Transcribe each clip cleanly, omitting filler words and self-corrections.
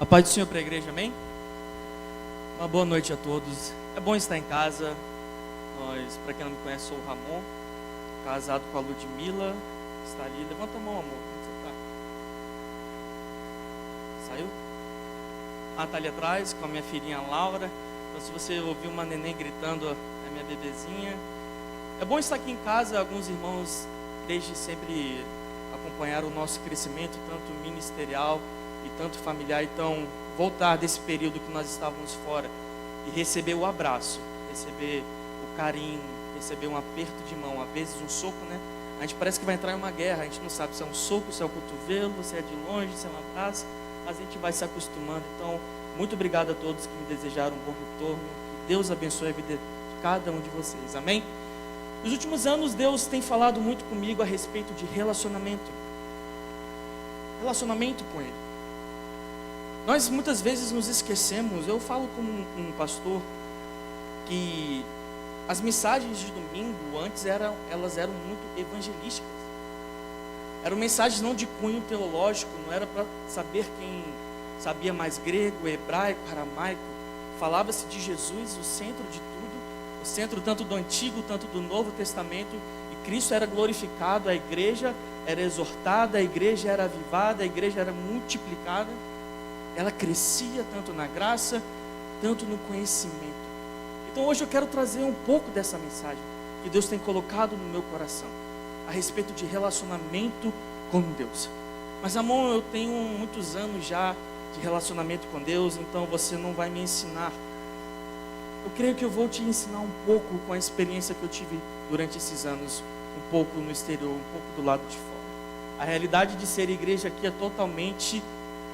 A paz do Senhor para a igreja, amém? Uma boa noite a todos. É bom estar em casa. Para quem não me conhece, sou o Ramon, casado com a Ludmila. Está ali. Levanta a mão, amor. Onde você está? Saiu? Ah, está ali atrás com a minha filhinha Laura. Então, se você ouvir uma neném gritando, é minha bebezinha. É bom estar aqui em casa. Alguns irmãos desde sempre acompanharam o nosso crescimento, tanto ministerial e tanto familiar. Então, voltar desse período que nós estávamos fora e receber o abraço, receber o carinho, receber um aperto de mão, às vezes um soco, né? A gente parece que vai entrar em uma guerra, a gente não sabe se é um soco, se é um cotovelo, se é de longe, se é um abraço, mas a gente vai se acostumando. Então, muito obrigado a todos que me desejaram um bom retorno, que Deus abençoe a vida de cada um de vocês, amém? Nos últimos anos, Deus tem falado muito comigo a respeito de relacionamento com Ele. Nós muitas vezes nos esquecemos. Eu falo como um pastor que as mensagens de domingo antes elas eram muito evangelísticas. Eram mensagens não de cunho teológico, não era para saber quem sabia mais grego, hebraico, aramaico. Falava-se de Jesus, o centro de tudo, o centro tanto do Antigo, tanto do Novo Testamento, e Cristo era glorificado, a igreja era exortada, a igreja era avivada, a igreja era multiplicada. Ela crescia tanto na graça, tanto no conhecimento. Então hoje eu quero trazer um pouco dessa mensagem que Deus tem colocado no meu coração, a respeito de relacionamento com Deus. Mas amor, eu tenho muitos anos já de relacionamento com Deus, então você não vai me ensinar. Eu creio que eu vou te ensinar um pouco com a experiência que eu tive durante esses anos, um pouco no exterior, um pouco do lado de fora. A realidade de ser igreja aqui é totalmente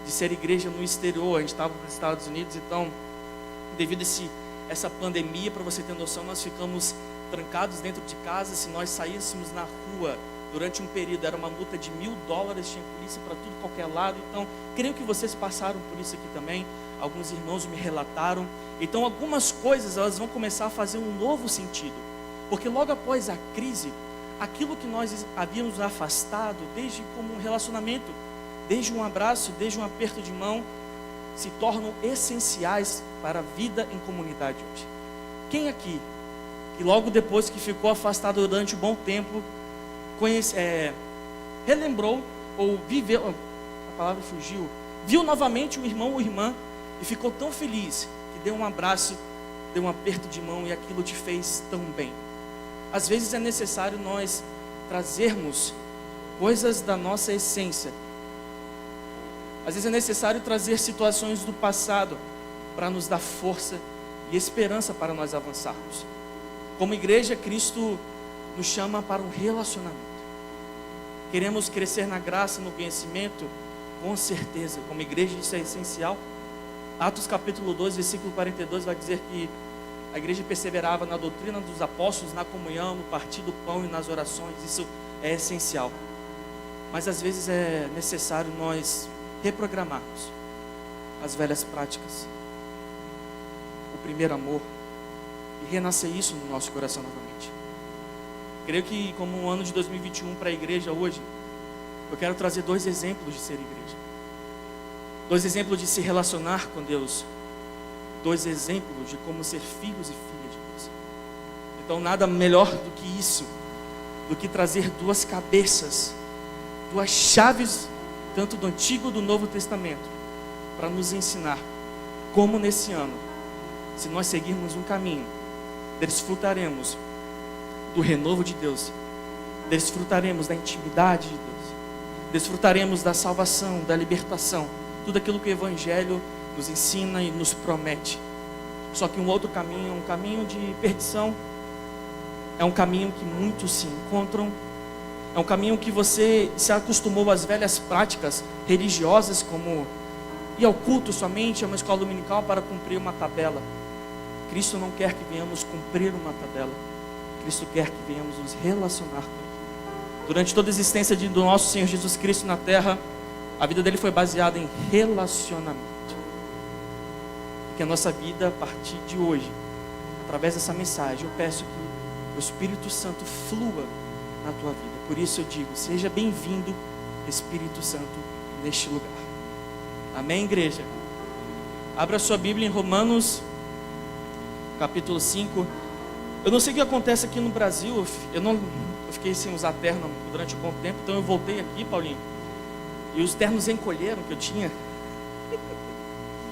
de ser igreja no exterior. A gente estava nos Estados Unidos, então, devido a essa pandemia, para você ter noção, nós ficamos trancados dentro de casa. Se nós saíssemos na rua durante um período, era uma multa de $1.000, tinha polícia para tudo, qualquer lado. Então, creio que vocês passaram por isso aqui também. Alguns irmãos me relataram. Então, algumas coisas, elas vão começar a fazer um novo sentido. Porque logo após a crise, aquilo que nós havíamos afastado, desde como um relacionamento, desde um abraço, desde um aperto de mão, se tornam essenciais para a vida em comunidade hoje. Quem aqui, que logo depois que ficou afastado durante um bom tempo, relembrou ou viveu, a palavra fugiu, viu novamente o irmão ou irmã e ficou tão feliz que deu um abraço, deu um aperto de mão e aquilo te fez tão bem? Às vezes é necessário nós trazermos coisas da nossa essência. Às vezes é necessário trazer situações do passado para nos dar força e esperança para nós avançarmos. Como igreja, Cristo nos chama para um relacionamento. Queremos crescer na graça, no conhecimento? Com certeza, como igreja isso é essencial. Atos capítulo 2, versículo 42 vai dizer que a igreja perseverava na doutrina dos apóstolos, na comunhão, no partir do pão e nas orações. Isso é essencial. Mas às vezes é necessário nós reprogramarmos as velhas práticas, o primeiro amor, e renascer isso no nosso coração novamente. Creio que como um ano de 2021 para a igreja hoje, eu quero trazer 2 exemplos de ser igreja, 2 exemplos de se relacionar com Deus, 2 exemplos de como ser filhos e filhas de Deus. Então nada melhor do que isso, do que trazer 2 cabeças, 2 chaves, tanto do Antigo e do Novo Testamento, para nos ensinar como nesse ano, se nós seguirmos um caminho, desfrutaremos do renovo de Deus, desfrutaremos da intimidade de Deus, desfrutaremos da salvação, da libertação, tudo aquilo que o Evangelho nos ensina e nos promete. Só que um outro caminho, um caminho de perdição, é um caminho que muitos se encontram. É um caminho que você se acostumou às velhas práticas religiosas, como ir ao culto somente, a uma escola dominical para cumprir uma tabela. Cristo não quer que venhamos cumprir uma tabela. Cristo quer que venhamos nos relacionar com Ele. Durante toda a existência do nosso Senhor Jesus Cristo na terra, a vida dele foi baseada em relacionamento. Que a nossa vida, a partir de hoje, através dessa mensagem, eu peço que o Espírito Santo flua na tua vida. Por isso eu digo, seja bem-vindo, Espírito Santo, neste lugar. Amém, igreja? Abra sua Bíblia em Romanos, capítulo 5. Eu não sei o que acontece aqui no Brasil. Eu fiquei sem usar terno durante um bom tempo, então eu voltei aqui, Paulinho, e os ternos encolheram que eu tinha.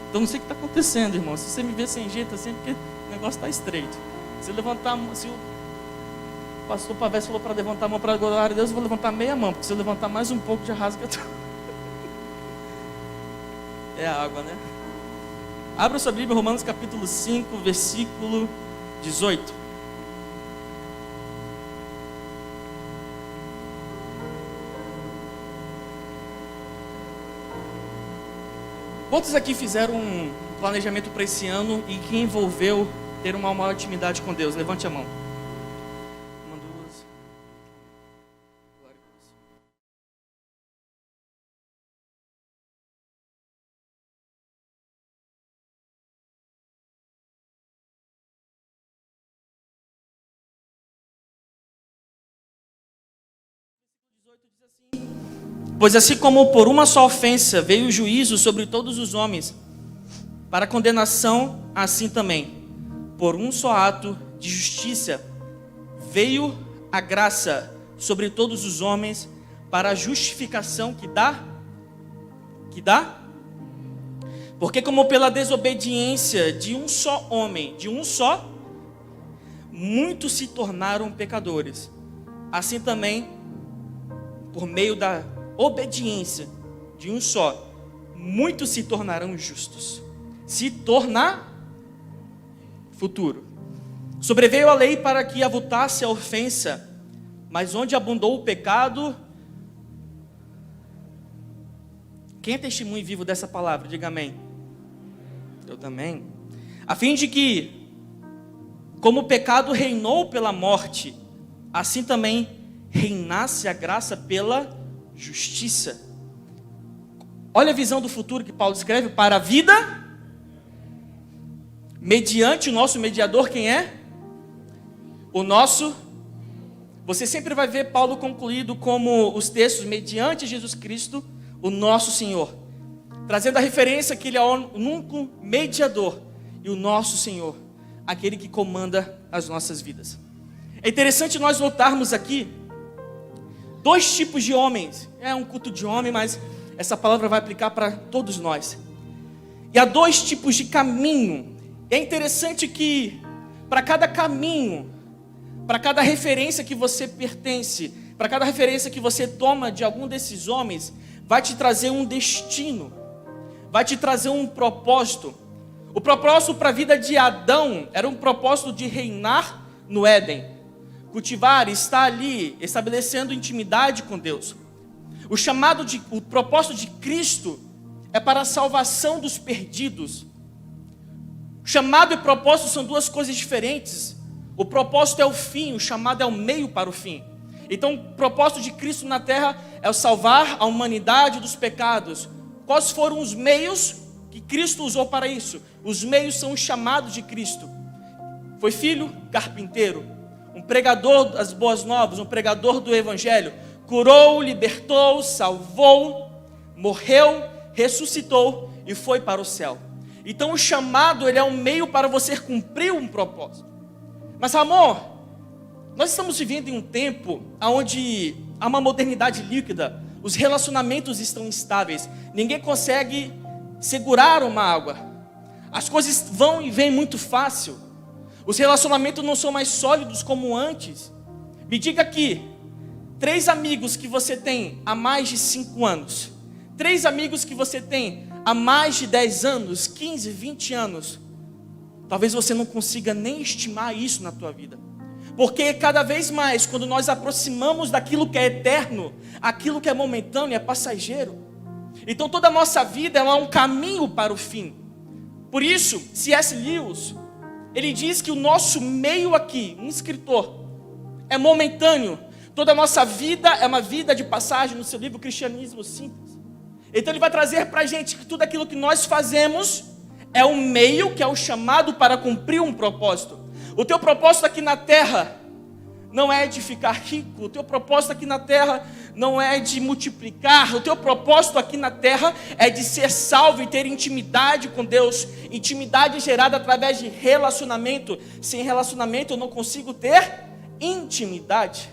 Então não sei o que está acontecendo, irmão. Se você me vê sem jeito assim, porque o negócio está estreito. Se eu levantar a mão, se o pastor Pavés falou para levantar a mão para a glória de Deus, eu vou levantar meia mão, porque se eu levantar mais um pouco, já rasga tudo. É a água, né? Abra sua Bíblia, Romanos capítulo 5, versículo 18. Quantos aqui fizeram um planejamento para esse ano e que envolveu ter uma maior intimidade com Deus? Levante a mão. Uma, duas. Glória a Deus. Pois assim como por uma só ofensa veio o juízo sobre todos os homens, para condenação, assim também, por um só ato de justiça, veio a graça sobre todos os homens, para a justificação que dá? Porque como pela desobediência de um só homem, muitos se tornaram pecadores, assim também, por meio da obediência de um só, muitos se tornarão justos. Se tornar futuro. Sobreveio a lei para que avultasse a ofensa, mas onde abundou o pecado... Quem é testemunho vivo dessa palavra? Diga amém. Eu também. A fim de que, como o pecado reinou pela morte, assim também reinasse a graça pela justiça. Olha a visão do futuro que Paulo escreve: para a vida, mediante o nosso mediador, quem é? O nosso. Você sempre vai ver Paulo concluído como os textos, mediante Jesus Cristo, o nosso Senhor, trazendo a referência que Ele é o único mediador e o nosso Senhor, aquele que comanda as nossas vidas. É interessante nós notarmos aqui dois tipos de homens. É um culto de homem, mas essa palavra vai aplicar para todos nós. E há dois tipos de caminho. É interessante que para cada caminho, para cada referência que você pertence, para cada referência que você toma de algum desses homens, vai te trazer um destino, vai te trazer um propósito. O propósito para a vida de Adão era um propósito de reinar no Éden, cultivar, estar ali, estabelecendo intimidade com Deus. O propósito de Cristo é para a salvação dos perdidos. O chamado e o propósito são duas coisas diferentes. O propósito é o fim, o chamado é o meio para o fim. Então, o propósito de Cristo na terra é o salvar a humanidade dos pecados. Quais foram os meios que Cristo usou para isso? Os meios são os chamados de Cristo. Foi filho, carpinteiro, um pregador das boas novas, um pregador do evangelho, curou, libertou, salvou, morreu, ressuscitou e foi para o céu. Então o chamado, ele é um meio para você cumprir um propósito. Mas amor, nós estamos vivendo em um tempo onde há uma modernidade líquida, os relacionamentos estão instáveis, ninguém consegue segurar uma água, as coisas vão e vêm muito fácil. Os relacionamentos não são mais sólidos como antes. Me diga aqui, 3 amigos que você tem há mais de 5 anos, 3 amigos que você tem há mais de 10 anos, 15, 20 anos, talvez você não consiga nem estimar isso na tua vida. Porque cada vez mais, quando nós aproximamos daquilo que é eterno, aquilo que é momentâneo é passageiro. Então toda a nossa vida ela é um caminho para o fim. Por isso, C.S. Lewis, ele diz que o nosso meio aqui, um escritor, é momentâneo. Toda a nossa vida é uma vida de passagem, no seu livro Cristianismo Simples. Então ele vai trazer para a gente que tudo aquilo que nós fazemos é um meio, que é o chamado para cumprir um propósito. O teu propósito aqui na terra não é de ficar rico. O teu propósito aqui na terra não é de multiplicar. O teu propósito aqui na terra é de ser salvo e ter intimidade com Deus. Intimidade gerada através de relacionamento. Sem relacionamento eu não consigo ter intimidade.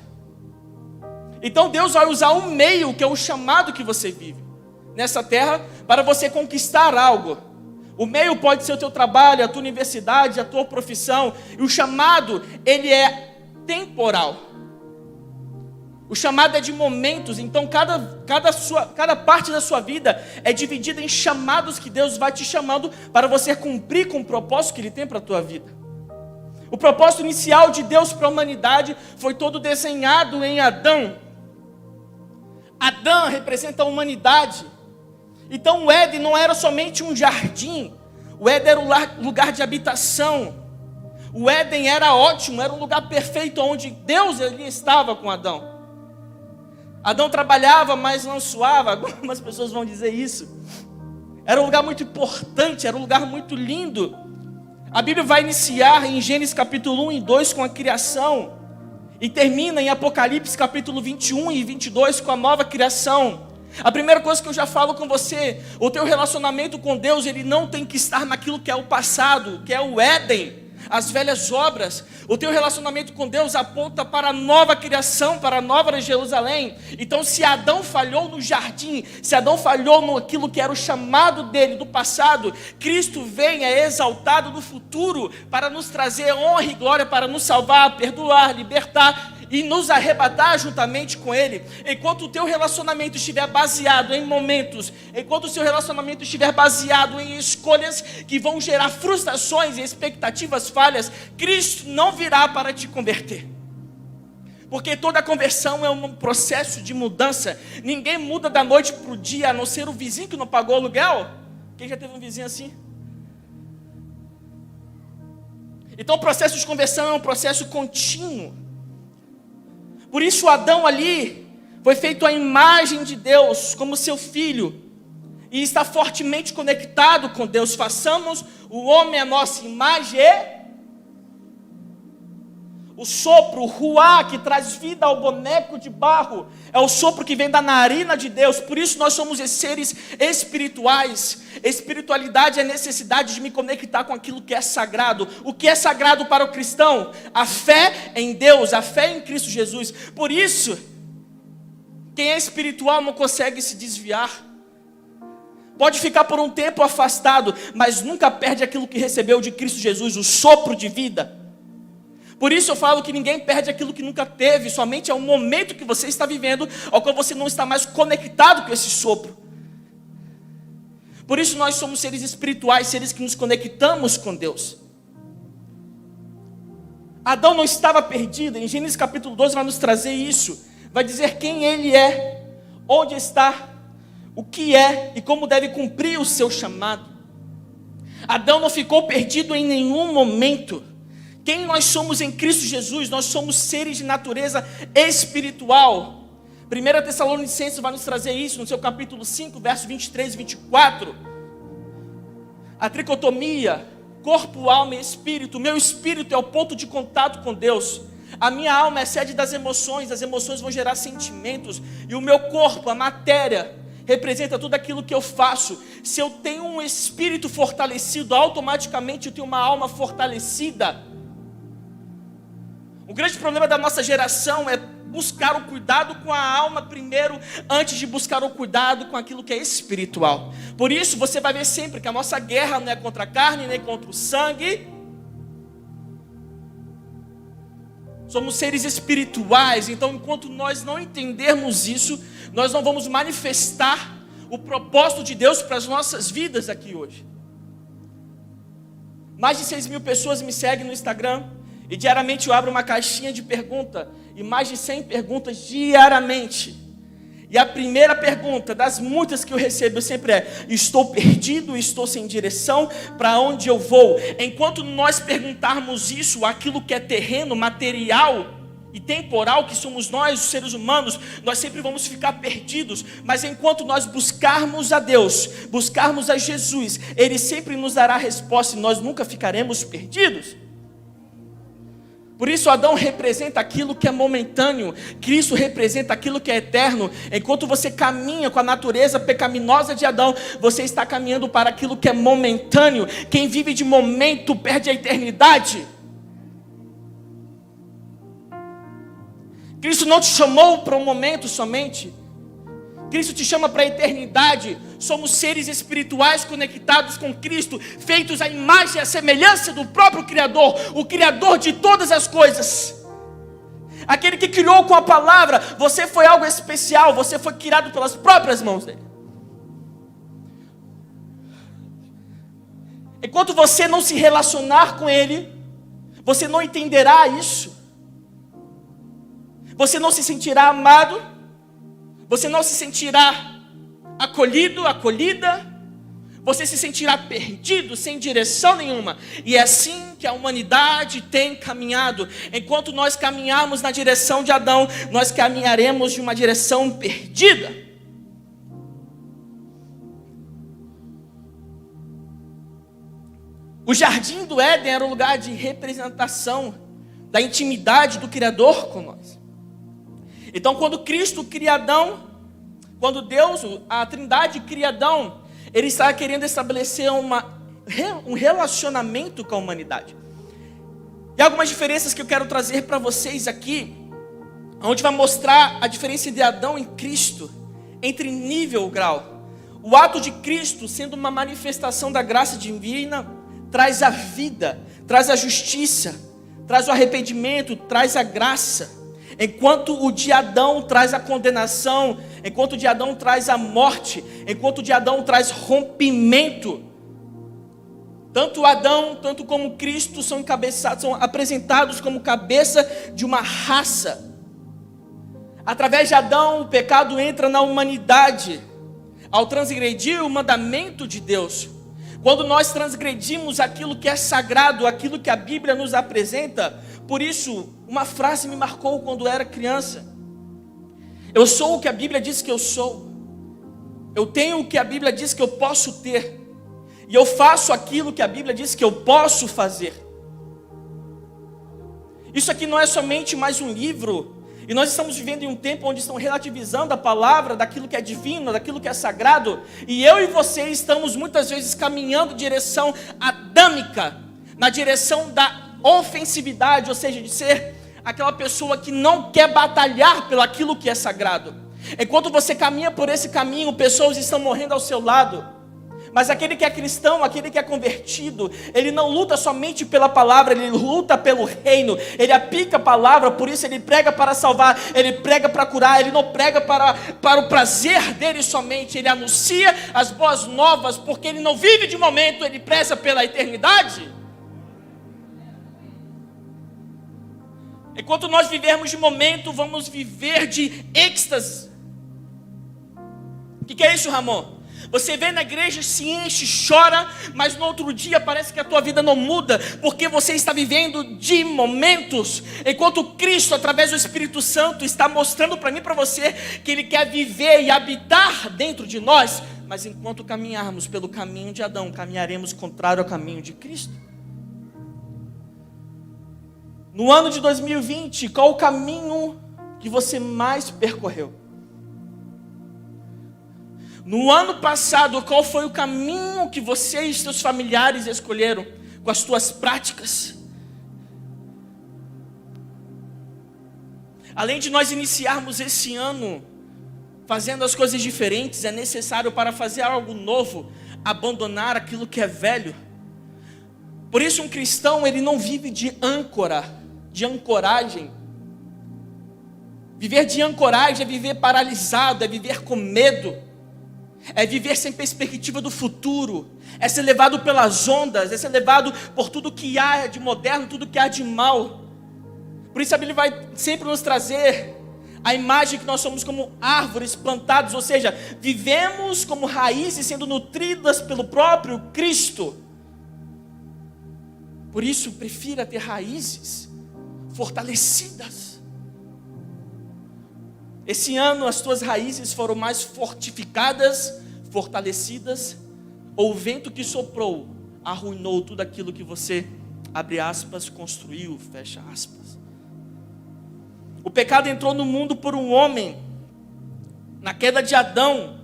Então Deus vai usar um meio, que é o chamado que você vive nessa terra, para você conquistar algo. O meio pode ser o teu trabalho, a tua universidade, a tua profissão. E o chamado, ele é temporal. O chamado é de momentos. Então cada parte da sua vida é dividida em chamados que Deus vai te chamando para você cumprir com o propósito que Ele tem para a tua vida. O propósito inicial de Deus para a humanidade foi todo desenhado em Adão. Adão representa a humanidade. Então o Éden não era somente um jardim. O Éden era um lugar de habitação. O Éden era ótimo, era um lugar perfeito onde Deus ali estava com Adão. Adão trabalhava, mas não suava. Algumas pessoas vão dizer isso. Era um lugar muito importante, era um lugar muito lindo. A Bíblia vai iniciar em Gênesis capítulo 1 e 2 com a criação. E termina em Apocalipse capítulo 21 e 22 com a nova criação. A primeira coisa que eu já falo com você, o teu relacionamento com Deus, ele não tem que estar naquilo que é o passado, que é o Éden, as velhas obras. O teu relacionamento com Deus aponta para a nova criação, para a nova Jerusalém. Então se Adão falhou no jardim, se Adão falhou naquilo que era o chamado dele do passado, Cristo vem, é exaltado no futuro para nos trazer honra e glória, para nos salvar, perdoar, libertar e nos arrebatar juntamente com Ele. Enquanto o teu relacionamento estiver baseado em momentos, enquanto o seu relacionamento estiver baseado em escolhas que vão gerar frustrações e expectativas falhas, Cristo não virá para te converter. Porque toda conversão é um processo de mudança. Ninguém muda da noite para o dia, a não ser o vizinho que não pagou aluguel. Quem já teve um vizinho assim? Então o processo de conversão é um processo contínuo. Por isso Adão ali foi feito à imagem de Deus, como seu filho, e está fortemente conectado com Deus. Façamos o homem à nossa imagem. O sopro, o ruá, que traz vida ao boneco de barro, é o sopro que vem da narina de Deus. Por isso nós somos seres espirituais. Espiritualidade é a necessidade de me conectar com aquilo que é sagrado. O que é sagrado para o cristão? A fé em Deus, a fé em Cristo Jesus. Por isso, quem é espiritual não consegue se desviar. Pode ficar por um tempo afastado, mas nunca perde aquilo que recebeu de Cristo Jesus, o sopro de vida. Por isso eu falo que ninguém perde aquilo que nunca teve, somente é o momento que você está vivendo, ao qual você não está mais conectado com esse sopro. Por isso nós somos seres espirituais, seres que nos conectamos com Deus. Adão não estava perdido. Em Gênesis capítulo 12 vai nos trazer isso. Vai dizer quem ele é, onde está, o que é e como deve cumprir o seu chamado. Adão não ficou perdido em nenhum momento. Quem nós somos em Cristo Jesus? Nós somos seres de natureza espiritual. 1 Tessalonicenses vai nos trazer isso no seu capítulo 5, versos 23 e 24. A tricotomia, corpo, alma e espírito. Meu espírito é o ponto de contato com Deus. A minha alma é sede das emoções. As emoções vão gerar sentimentos. E o meu corpo, a matéria, representa tudo aquilo que eu faço. Se eu tenho um espírito fortalecido, automaticamente eu tenho uma alma fortalecida. O grande problema da nossa geração é buscar o cuidado com a alma primeiro, antes de buscar o cuidado com aquilo que é espiritual. Por isso você vai ver sempre que a nossa guerra não é contra a carne, nem contra o sangue. Somos seres espirituais, então enquanto nós não entendermos isso, nós não vamos manifestar o propósito de Deus para as nossas vidas aqui hoje. Mais de 6.000 pessoas me seguem no Instagram. E diariamente eu abro uma caixinha de pergunta, e mais de 100 perguntas diariamente. E a primeira pergunta, das muitas que eu recebo, sempre é: estou perdido, estou sem direção, para onde eu vou? Enquanto nós perguntarmos isso, aquilo que é terreno, material e temporal, que somos nós, os seres humanos, nós sempre vamos ficar perdidos. Mas enquanto nós buscarmos a Deus, buscarmos a Jesus, Ele sempre nos dará a resposta e nós nunca ficaremos perdidos. Por isso Adão representa aquilo que é momentâneo, Cristo representa aquilo que é eterno. Enquanto você caminha com a natureza pecaminosa de Adão, você está caminhando para aquilo que é momentâneo. Quem vive de momento perde a eternidade. Cristo não te chamou para um momento somente, Cristo te chama para a eternidade. Somos seres espirituais conectados com Cristo, feitos à imagem e à semelhança do próprio Criador, o Criador de todas as coisas, aquele que criou com a palavra. Você foi algo especial, você foi criado pelas próprias mãos dele. Enquanto você não se relacionar com ele, você não entenderá isso. Você não se sentirá amado, você não se sentirá acolhido, acolhida, você se sentirá perdido, sem direção nenhuma. E é assim que a humanidade tem caminhado. Enquanto nós caminharmos na direção de Adão, nós caminharemos de uma direção perdida. O jardim do Éden era um lugar de representação da intimidade do Criador com nós. Então, quando Cristo cria Adão, quando Deus, a Trindade cria Adão, Ele está querendo estabelecer um relacionamento com a humanidade. E algumas diferenças que eu quero trazer para vocês aqui, onde vai mostrar a diferença de Adão e Cristo, entre nível e grau. O ato de Cristo, sendo uma manifestação da graça divina, traz a vida, traz a justiça, traz o arrependimento, traz a graça. Enquanto o de Adão traz a condenação, enquanto o de Adão traz a morte, enquanto o de Adão traz rompimento. Tanto Adão, tanto como Cristo são apresentados como cabeça de uma raça. Através de Adão, o pecado entra na humanidade, ao transgredir o mandamento de Deus. Quando nós transgredimos aquilo que é sagrado, aquilo que a Bíblia nos apresenta. Por isso, uma frase me marcou quando era criança: eu sou o que a Bíblia diz que eu sou, eu tenho o que a Bíblia diz que eu posso ter, e eu faço aquilo que a Bíblia diz que eu posso fazer. Isso aqui não é somente mais um livro, e nós estamos vivendo em um tempo onde estão relativizando a palavra daquilo que é divino, daquilo que é sagrado, e eu e você estamos muitas vezes caminhando em direção adâmica, na direção da ofensividade, ou seja, de ser aquela pessoa que não quer batalhar pelo aquilo que é sagrado. Enquanto você caminha por esse caminho, pessoas estão morrendo ao seu lado. Mas aquele que é cristão, aquele que é convertido, ele não luta somente pela palavra, ele luta pelo reino. Ele aplica a palavra, por isso ele prega para salvar, ele prega para curar, ele não prega para o prazer dele somente. Ele anuncia as boas novas, porque ele não vive de momento, ele preza pela eternidade. Enquanto nós vivermos de momento, vamos viver de êxtase. O que é isso, Ramon? Você vem na igreja, se enche, chora, mas no outro dia parece que a tua vida não muda, porque você está vivendo de momentos. Enquanto Cristo, através do Espírito Santo, está mostrando para mim e para você que Ele quer viver e habitar dentro de nós. Mas enquanto caminharmos pelo caminho de Adão, caminharemos contrário ao caminho de Cristo. No ano de 2020, qual o caminho que você mais percorreu? No ano passado, qual foi o caminho que você e seus familiares escolheram com as suas práticas? Além de nós iniciarmos esse ano fazendo as coisas diferentes, é necessário, para fazer algo novo, abandonar aquilo que é velho. Por isso um cristão, ele não vive de âncora, de ancoragem. Viver de ancoragem é viver paralisado, é viver com medo, é viver sem perspectiva do futuro, é ser levado pelas ondas, é ser levado por tudo que há de moderno, tudo que há de mal. Por isso a Bíblia vai sempre nos trazer a imagem que nós somos como árvores plantadas, ou seja, vivemos como raízes sendo nutridas pelo próprio Cristo. Por isso, prefira ter raízes fortalecidas. Esse ano as tuas raízes foram mais fortificadas, fortalecidas, ou o vento que soprou arruinou tudo aquilo que você abre aspas, construiu, fecha aspas. O pecado entrou no mundo por um homem. Na queda de Adão,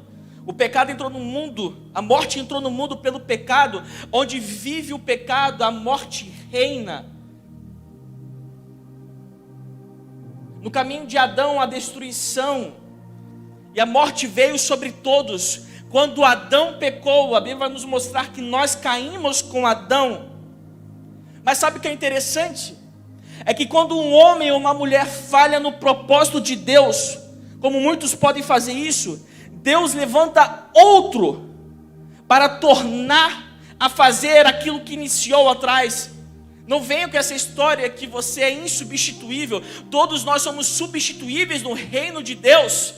o pecado entrou no mundo, a morte entrou no mundo pelo pecado. Onde vive o pecado, a morte reina. No caminho de Adão, a destruição e a morte veio sobre todos. Quando Adão pecou, a Bíblia vai nos mostrar que nós caímos com Adão. Mas sabe o que é interessante? É que quando um homem ou uma mulher falha no propósito de Deus, como muitos podem fazer isso, Deus levanta outro para tornar a fazer aquilo que iniciou atrás. Não venha com essa história que você é insubstituível. Todos nós somos substituíveis no reino de Deus.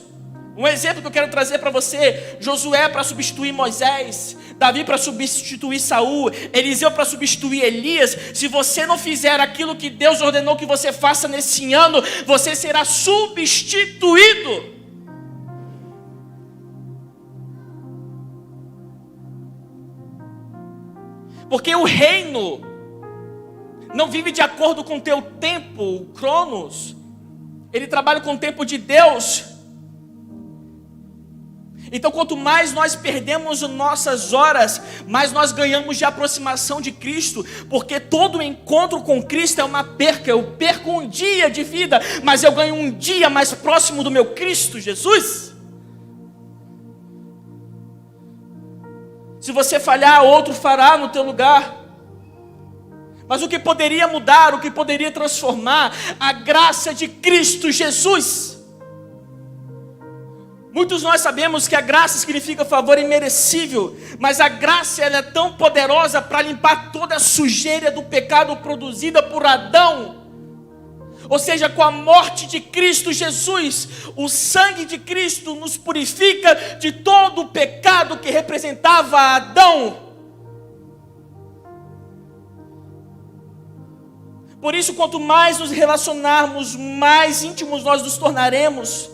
Um exemplo que eu quero trazer para você: Josué para substituir Moisés, Davi para substituir Saul, Eliseu para substituir Elias. Se você não fizer aquilo que Deus ordenou que você faça nesse ano, você será substituído. Porque o reino não vive de acordo com o teu tempo, o Cronos. Ele trabalha com o tempo de Deus. Então, quanto mais nós perdemos nossas horas, mais nós ganhamos de aproximação de Cristo. Porque todo encontro com Cristo é uma perca. Eu perco um dia de vida, mas eu ganho um dia mais próximo do meu Cristo Jesus. Se você falhar, outro fará no teu lugar. Mas o que poderia mudar, o que poderia transformar? A graça de Cristo Jesus. Muitos nós sabemos que a graça significa favor imerecível, mas a graça ela é tão poderosa para limpar toda a sujeira do pecado produzida por Adão. Ou seja, com a morte de Cristo Jesus, o sangue de Cristo nos purifica de todo o pecado que representava Adão. Por isso, quanto mais nos relacionarmos, mais íntimos nós nos tornaremos.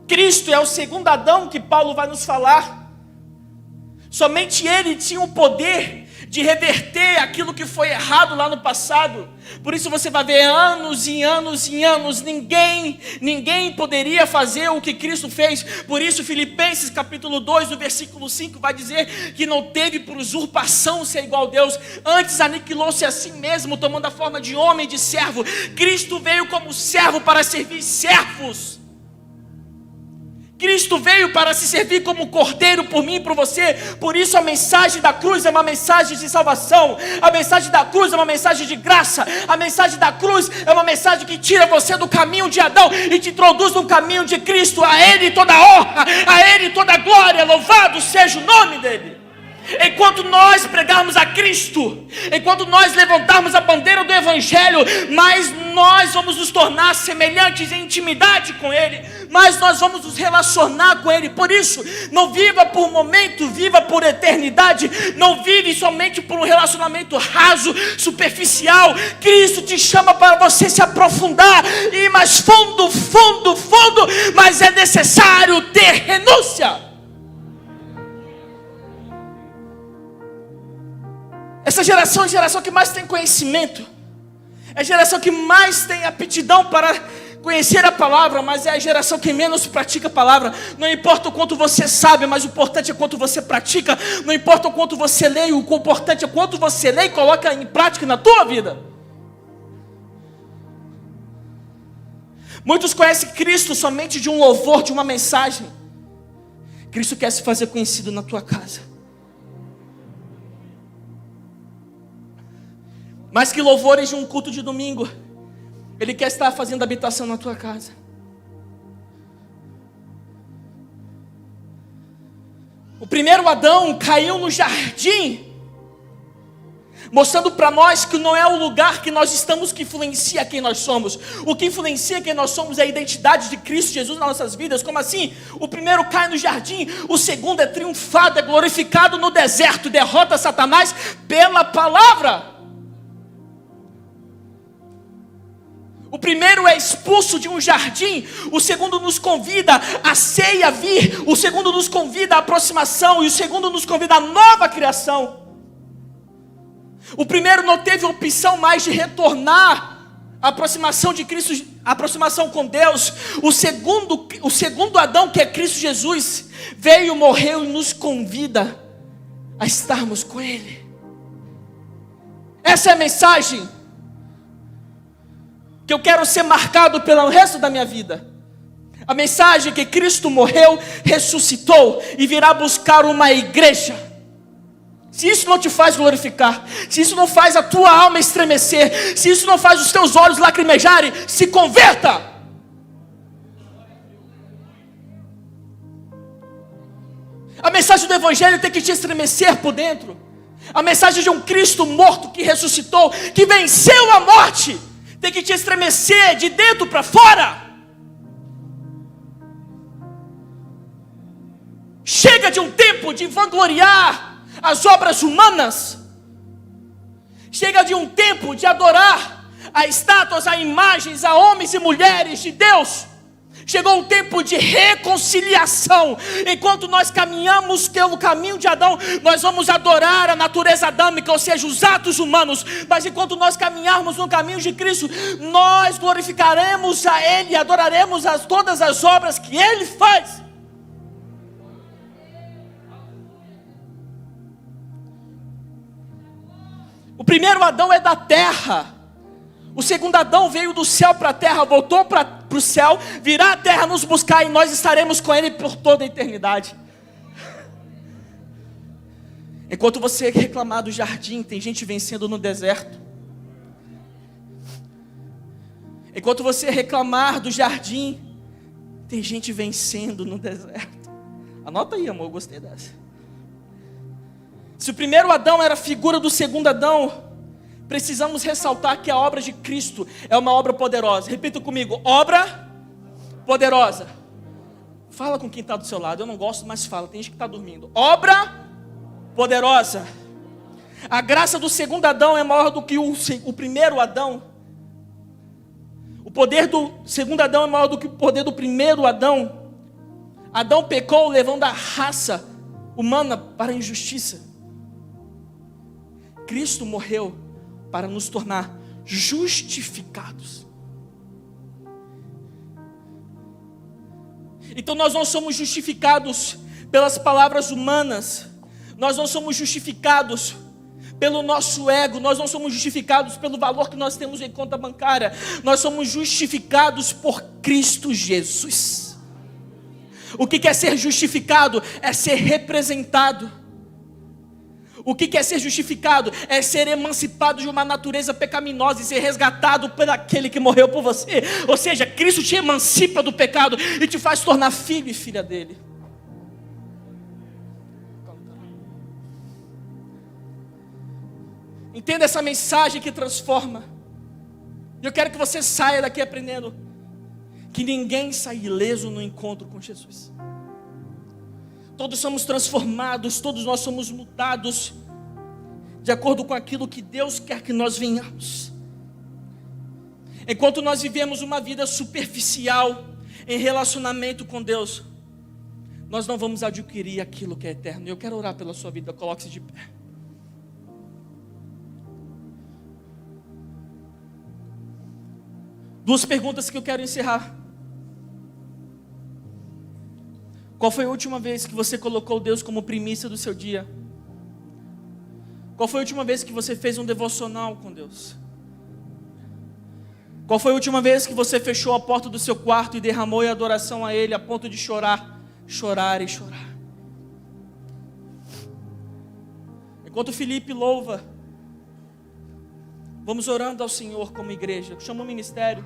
Cristo é o segundo Adão que Paulo vai nos falar. Somente ele tinha o poder de reverter aquilo que foi errado lá no passado. Por isso você vai ver anos e anos e anos, ninguém poderia fazer o que Cristo fez. Por isso Filipenses capítulo 2, no versículo 5 vai dizer que não teve por usurpação ser igual a Deus, antes aniquilou-se a si mesmo, tomando a forma de homem e de servo. Cristo veio como servo para servir servos. Cristo veio para se servir como cordeiro por mim e por você. Por isso a mensagem da cruz é uma mensagem de salvação. A mensagem da cruz é uma mensagem de graça. A mensagem da cruz é uma mensagem que tira você do caminho de Adão e te introduz no caminho de Cristo. A Ele toda a honra, a Ele toda a glória. Louvado seja o nome dEle. Enquanto nós pregarmos a Cristo, enquanto nós levantarmos a bandeira do Evangelho, mais nós vamos nos tornar semelhantes em intimidade com Ele, mais nós vamos nos relacionar com Ele. Por isso, não viva por momento, viva por eternidade. Não vive somente por um relacionamento raso, superficial. Cristo te chama para você se aprofundar, ir mais fundo, mas é necessário ter renúncia. Essa geração é a geração que mais tem conhecimento, é a geração que mais tem aptidão para conhecer a palavra, mas é a geração que menos pratica a palavra. Não importa o quanto você sabe, mas o importante é quanto você pratica. Não importa o quanto você lê, o importante é quanto você lê e coloca em prática na tua vida. Muitos conhecem Cristo somente de um louvor, de uma mensagem. Cristo quer se fazer conhecido na tua casa. Mais que louvores de um culto de domingo, Ele quer estar fazendo habitação na tua casa. O primeiro Adão caiu no jardim, mostrando para nós que não é o lugar que nós estamos que influencia quem nós somos. O que influencia quem nós somos é a identidade de Cristo Jesus nas nossas vidas. Como assim? O primeiro cai no jardim, o segundo é triunfado, é glorificado no deserto, derrota Satanás pela palavra. O primeiro é expulso de um jardim, o segundo nos convida a ceia vir, o segundo nos convida à aproximação e o segundo nos convida à nova criação. O primeiro não teve opção mais de retornar à aproximação de Cristo, a aproximação com Deus. O segundo Adão, que é Cristo Jesus, veio, morreu e nos convida a estarmos com Ele. Essa é a mensagem que eu quero ser marcado pelo resto da minha vida. A mensagem é que Cristo morreu, ressuscitou e virá buscar uma igreja. Se isso não te faz glorificar, se isso não faz a tua alma estremecer, se isso não faz os teus olhos lacrimejarem, se converta. A mensagem do Evangelho tem que te estremecer por dentro. A mensagem de um Cristo morto que ressuscitou, que venceu a morte, tem que te estremecer de dentro para fora. Chega de um tempo de vangloriar as obras humanas. Chega de um tempo de adorar a estátuas, a imagens, a homens e mulheres de Deus. Chegou o tempo de reconciliação. Enquanto nós caminhamos pelo caminho de Adão, nós vamos adorar a natureza adâmica, ou seja, os atos humanos. Mas enquanto nós caminharmos no caminho de Cristo, nós glorificaremos a Ele e adoraremos todas as obras que Ele faz. O primeiro Adão é da terra. O segundo Adão veio do céu para a terra, voltou para o céu, virá à terra nos buscar e nós estaremos com Ele por toda a eternidade. Enquanto você reclamar do jardim, tem gente vencendo no deserto. Enquanto você reclamar do jardim, tem gente vencendo no deserto. Anota aí, amor, eu gostei dessa. Se o primeiro Adão era a figura do segundo Adão, precisamos ressaltar que a obra de Cristo é uma obra poderosa. Repita comigo: obra poderosa. Fala com quem está do seu lado. Eu não gosto, mas fala. Tem gente que está dormindo. Obra poderosa. A graça do segundo Adão é maior do que o primeiro Adão. O poder do segundo Adão é maior do que o poder do primeiro Adão. Adão pecou, levando a raça humana para a injustiça. Cristo morreu para nos tornar justificados. Então nós não somos justificados pelas palavras humanas. Nós não somos justificados pelo nosso ego. Nós não somos justificados pelo valor que nós temos em conta bancária. Nós somos justificados por Cristo Jesus. O que é ser justificado? É ser representado. O que é ser justificado? É ser emancipado de uma natureza pecaminosa e ser resgatado por aquele que morreu por você. Ou seja, Cristo te emancipa do pecado e te faz tornar filho e filha dele. Entenda essa mensagem que transforma. E eu quero que você saia daqui aprendendo que ninguém sai ileso no encontro com Jesus. Todos somos transformados, todos nós somos mudados de acordo com aquilo que Deus quer que nós venhamos. Enquanto nós vivemos uma vida superficial em relacionamento com Deus, nós não vamos adquirir aquilo que é eterno. Eu quero orar pela sua vida, coloque-se de pé. Duas perguntas que eu quero encerrar. Qual foi a última vez que você colocou Deus como primícia do seu dia? Qual foi a última vez que você fez um devocional com Deus? Qual foi a última vez que você fechou a porta do seu quarto e derramou em adoração a Ele a ponto de chorar, chorar e chorar? Enquanto Felipe louva, vamos orando ao Senhor como igreja. Chama o ministério.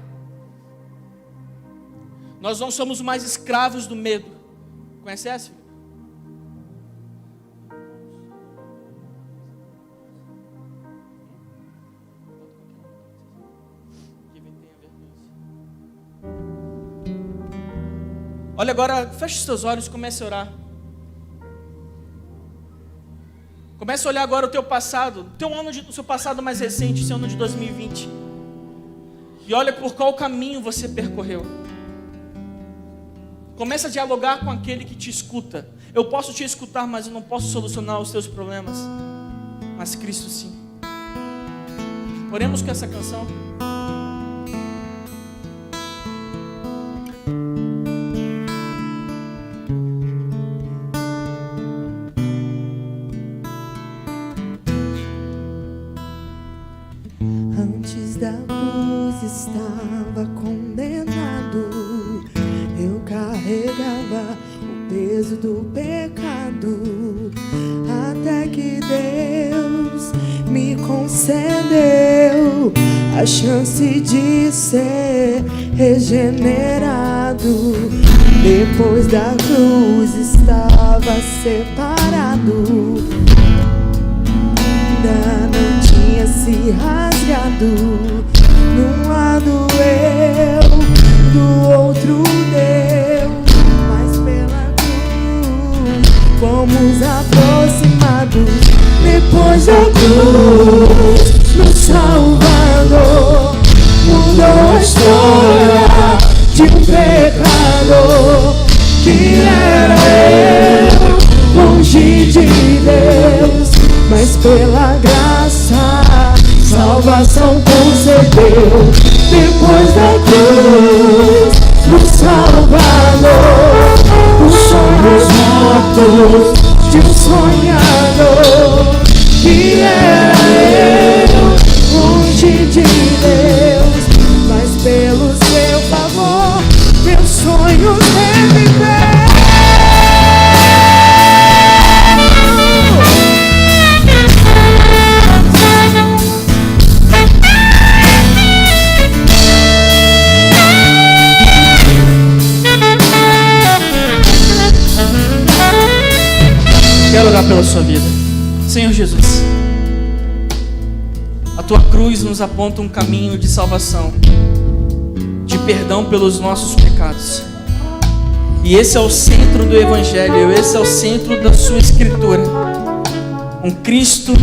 Nós não somos mais escravos do medo. Conhece essa? Olha agora, feche os seus olhos e comece a orar. Comece a olhar agora o teu passado, o seu passado mais recente, seu ano de 2020. E olha por qual caminho você percorreu. Comece a dialogar com aquele que te escuta. Eu posso te escutar, mas eu não posso solucionar os teus problemas. Mas Cristo sim. Oremos com essa canção. Antes da cruz estava condenado, eu carregava o peso do pecado, até que Deus me concedeu a chance de ser regenerado. Depois da cruz estava separado, ainda não tinha se rasgado. Num lado eu, do outro Deus, mas pela cruz fomos aproximados. Depois da cruz, no Salvador mudou a história de um pecador que era eu, longe de Deus, mas pela graça salvação concedeu. Depois da cruz, no Salvador, os sonhos mortos de um sonhador que era eu, longe de Deus, mas pelo seu favor meus sonhos reviveram. Quero orar pela sua vida. Senhor Jesus, a tua cruz nos aponta um caminho de salvação, de perdão pelos nossos pecados. E esse é o centro do Evangelho, esse é o centro da sua Escritura. Um Cristo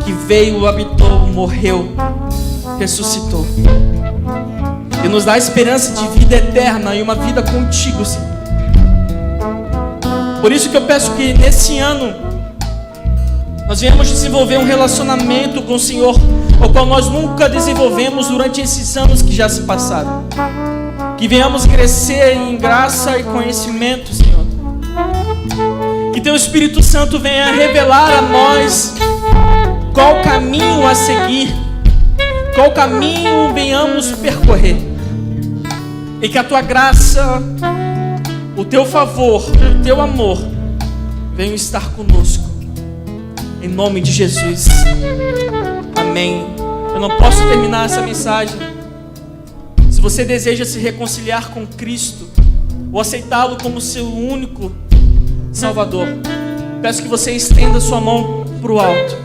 que veio, habitou, morreu, ressuscitou e nos dá a esperança de vida eterna e uma vida contigo, Senhor. Por isso que eu peço que nesse ano nós venhamos desenvolver um relacionamento com o Senhor, o qual nós nunca desenvolvemos durante esses anos que já se passaram. Que venhamos crescer em graça e conhecimento, Senhor. Que Teu Espírito Santo venha revelar a nós qual caminho a seguir, qual caminho venhamos percorrer. E que a Tua graça, o Teu favor, o Teu amor venham estar conosco. Em nome de Jesus. Amém. Eu não posso terminar essa mensagem. Se você deseja se reconciliar com Cristo ou aceitá-lo como seu único Salvador, peço que você estenda sua mão para o alto.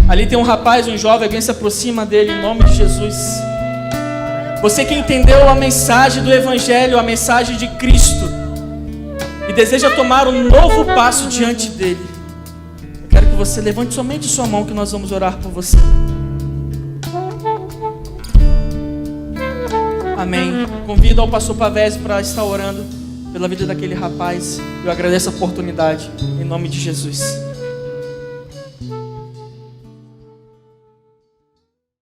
Ali tem um rapaz, um jovem, alguém se aproxima dele em nome de Jesus. Você que entendeu a mensagem do Evangelho, a mensagem de Cristo, e deseja tomar um novo passo diante dele, eu quero que você levante somente sua mão, que nós vamos orar por você. Amém. Convido ao pastor Pavese para estar orando pela vida daquele rapaz. Eu agradeço a oportunidade, em nome de Jesus.